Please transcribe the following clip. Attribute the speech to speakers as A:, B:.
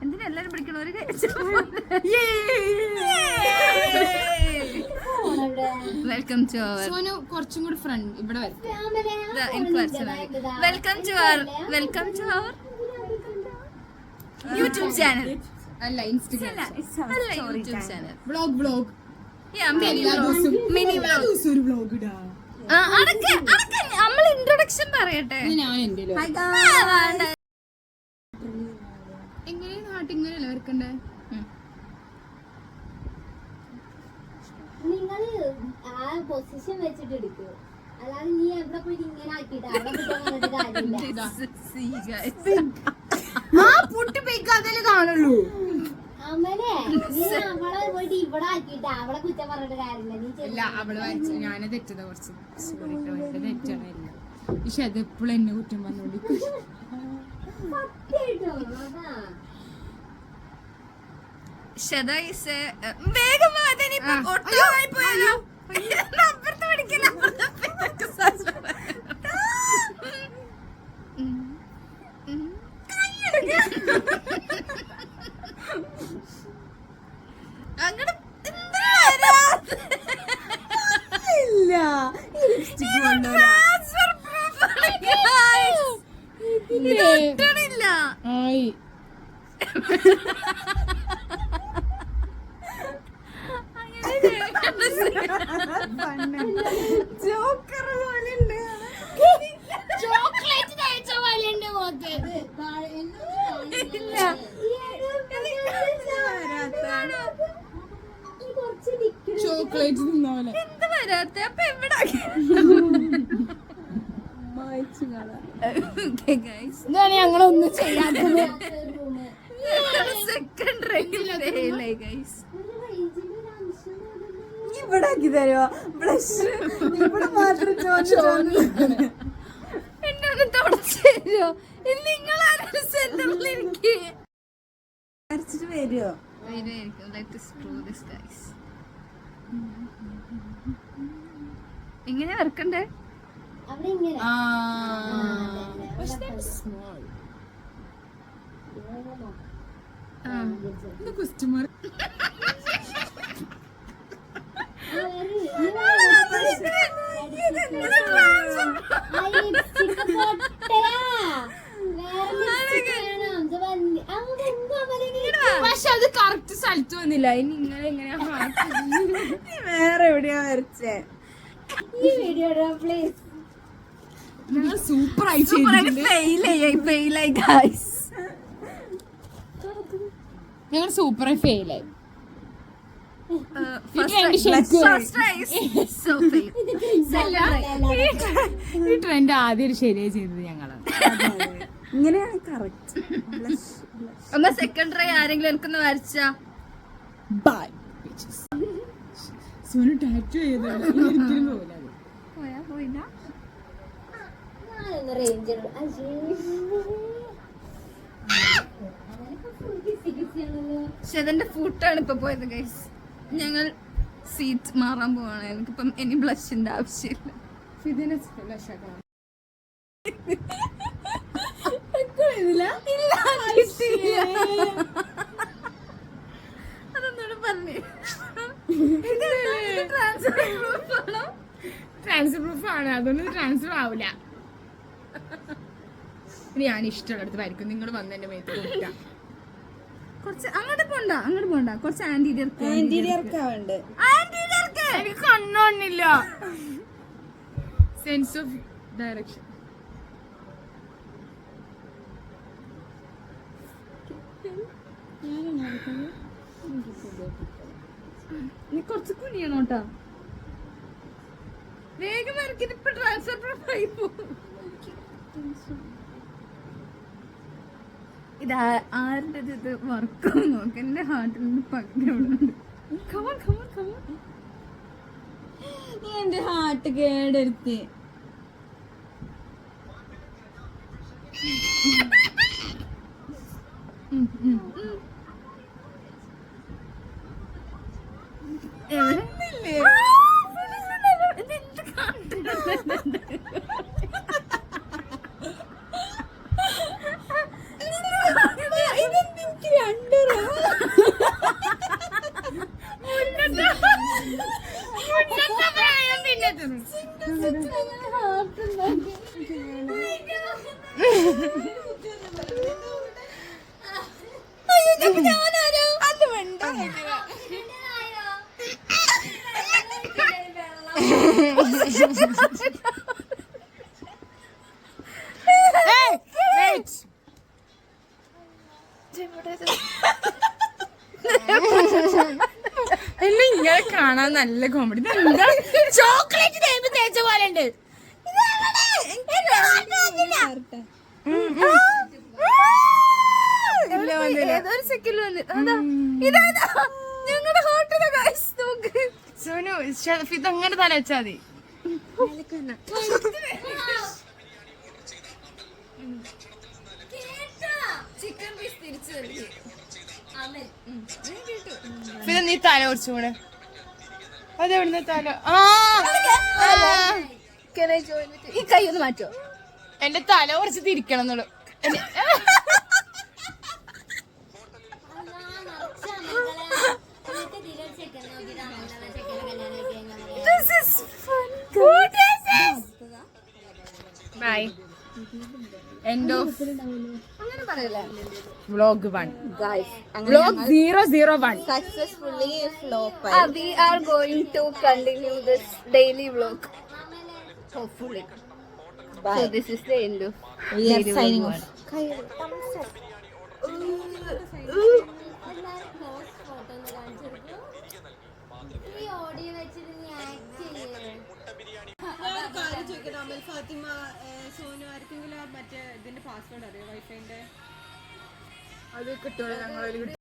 A: എന്തിനാ എല്ലാരും പിടിക്കണ ഒരു വെൽക്കം ടു അവർ
B: സോനു കുറച്ചും കൂടി ഫ്രണ്ട് ഇവിടെ
A: welcome to our YouTube channel
B: അല്ല ഇൻസ്റ്റാഗ്രാം
A: അല്ല YouTube channel
B: vlog
A: mini vlog
B: ഒരു വ്ളോഗ് ഇടാ
A: നമ്മൾ ഇൻട്രൊഡക്ഷൻ പറയട്ടെ.
B: ഞാൻ എന്റെ എങ്ങനെ നാട്ടിങ്ങനെയല്ല വരക്കണ്ടേ?
C: നിങ്ങള് ആ പൊസിഷൻ വെച്ചിട്ട് എടുക്കൂ, അല്ലാതെ നീ എവിടെ പോയിട്ട് ഇങ്ങനെ ആക്കിട്ട് അവിടെ പറഞ്ഞിട്ട് കാര്യമില്ല.
B: കാണുള്ളൂ
C: അമ്മനെ നീ അവളെ പോയിട്ട് ഇവിടെ ആക്കിട്ട് അവളെ കുറ്റം പറഞ്ഞിട്ട് കാര്യമില്ല. നീ
B: അല്ല അവള് വരച്ച ഞാന് തെറ്റത കുറച്ച് സോറി എന്റെ തെറ്റാണ് എല്ലാം. പക്ഷെ അത് എപ്പോഴും എന്നെ കുറ്റം പറഞ്ഞോണ്ടിരിക്കും.
C: സത്യമായിട്ടും അതാ
A: വേഗം ഒട്ടമായി പോയാലോ? അപ്പുറത്ത് പഠിക്കില്ല അങ്ങനെ ഇല്ല
B: ആയി
C: ചോക്ലേറ്റ് കഴിച്ച പോലെയുണ്ട് മോക്ക്.
B: ചോക്ലേറ്റ് തിന്നോലെ
A: എന്ത് വരാത്ത അപ്പൊ എവിടെ
B: ഇതാണ് ഞങ്ങളൊന്നും ചെയ്യാത്തത്.
A: സെക്കൻഡ് റേഞ്ചിലായി ഗൈസ്.
D: ഇവിടെ ആക്കി തരുമോ? ബ്ലഷ് ഇവിടെ മാത്രം
A: എന്നെ ഒന്ന് തുടച്ചു തരുമോ? നിങ്ങളാരും സെന്ററിലിരിക്കേ
D: വരച്ചിട്ട് വരുമോ?
A: എങ്ങനെ വരക്കണ്ടേ?
C: അവിടെ ഇങ്ങനെ
B: ക്വസ്റ്റ്യൻ പക്ഷെ അത് കറക്റ്റ് സ്ഥലത്ത് വന്നില്ല. ഇനി ഇങ്ങനെ എങ്ങനെയാ
D: വേറെ എവിടെയാ വരച്ചേ?
C: ഈ വീഡിയോ പ്ലീസ്.
B: ഞങ്ങൾ സൂപ്പർ ആയി ചെയ്തിട്ടുണ്ട്.
A: ഫെയിലായി ഗൈസ്.
B: ഞങ്ങൾ സൂപ്പറായി ഫെയിലായി. ഈ ട്രെൻഡ് ആദ്യം ശരിയായി ചെയ്തത് ഞങ്ങളാണ്.
D: ഇങ്ങനെയാണ് കറക്റ്റ്.
A: എന്നാ സെക്കൻഡ് ട്രൈ ആരെങ്കിലും എനിക്കൊന്ന് വരച്ച
B: ബൈ സോനു ടാറ്റു ചെയ്തത്
A: പോയാ പോയില്ല.
C: ഞാനൊന്ന് റേഞ്ച്
A: ഷെദന്റെ ഫുട്ടാണ് ഇപ്പൊ പോയത് ഗൈസ്. ഞങ്ങൾ സീറ്റ് മാറാൻ പോവാണ്. എനിക്കിപ്പം ഇനി ബ്ലഷിന്റെ ആവശ്യമില്ല. അതൊന്നോട് പറഞ്ഞു.
B: ട്രാൻസ്ഫർ പ്രൂഫ് ആണ്, അതൊന്നും ട്രാൻസ്ഫർ ആവില്ല. ഞാൻ ഇഷ്ടമുള്ളടത്ത് വരയ്ക്കും. നിങ്ങൾ വന്ന് എന്റെ മേത്ത് കൂട്ടാ.
A: കുറച്ച് അങ്ങോട്ട് പോണ്ട കുറച്ച് ആന്റീരിയർ
B: എനിക്ക് കണ്ണോണില്ല. Sense of direction.
A: നീ കുറച്ച് കുനിയണോട്ടാ. വേഗം വരക്കിട്ട് ഇപ്പൊ ട്രാൻസ്ഫർ പ്രൂഫ് ആയി പോകും. ഇത് ആരുടെ ഇത് വർക്കും നോക്ക്. എന്റെ ഹാർട്ടിൽ നിന്ന് പകുതി.
D: നീ എന്റെ ഹാർട്ട് കേടെടുത്ത്.
A: അത് വേണ്ട
B: എന്നെ ഇങ്ങനെ കാണാൻ നല്ല കോമഡി. ചോക്ലേറ്റ് തേച്ച പോലെ ഉണ്ട്.
A: ഏതൊരു സെക്കൻഡ് വന്നു. അതാ ഇതാ ഞങ്ങളുടെ ഹോട്ടല് ഗൈസ്. നോക്ക്
B: സോനു ഇതങ്ങനെ തല വെച്ചാ മതി.
A: ചിക്കൻ പീസ് തിരിച്ചു നൽകി.
B: പിന്നെ നീ തല കുറച്ചും കൂടെ. അതെവിടുന്ന തല?
A: ഈ കൈ ഒന്ന് മാറ്റോ.
B: എന്റെ തല കുറച്ച് തിരിക്കണം എന്നുള്ളു. ബൈ. എൻഡ് ഓഫ്
A: അങ്ങനെ പറയല്ലേ
B: vlog 1.
A: Guys.
B: Vlog 001.
D: Successfully flop
A: We are going to continue this daily vlog. Hopefully. So this is the end of
D: we are
A: daily
D: signing
A: vlog
D: off.
A: 1.
C: ഈ ഓഡിയോ വെച്ചിട്ട് നീ ആക്ട് ചെയ്യേ.
D: ഫാത്തിമ സോനു ആർക്കെങ്കിലും മറ്റേ ഇതിന്റെ password അറിയോ വൈഫൈന്റെ?
B: അത് കിട്ടുമല്ലോ ഞങ്ങൾ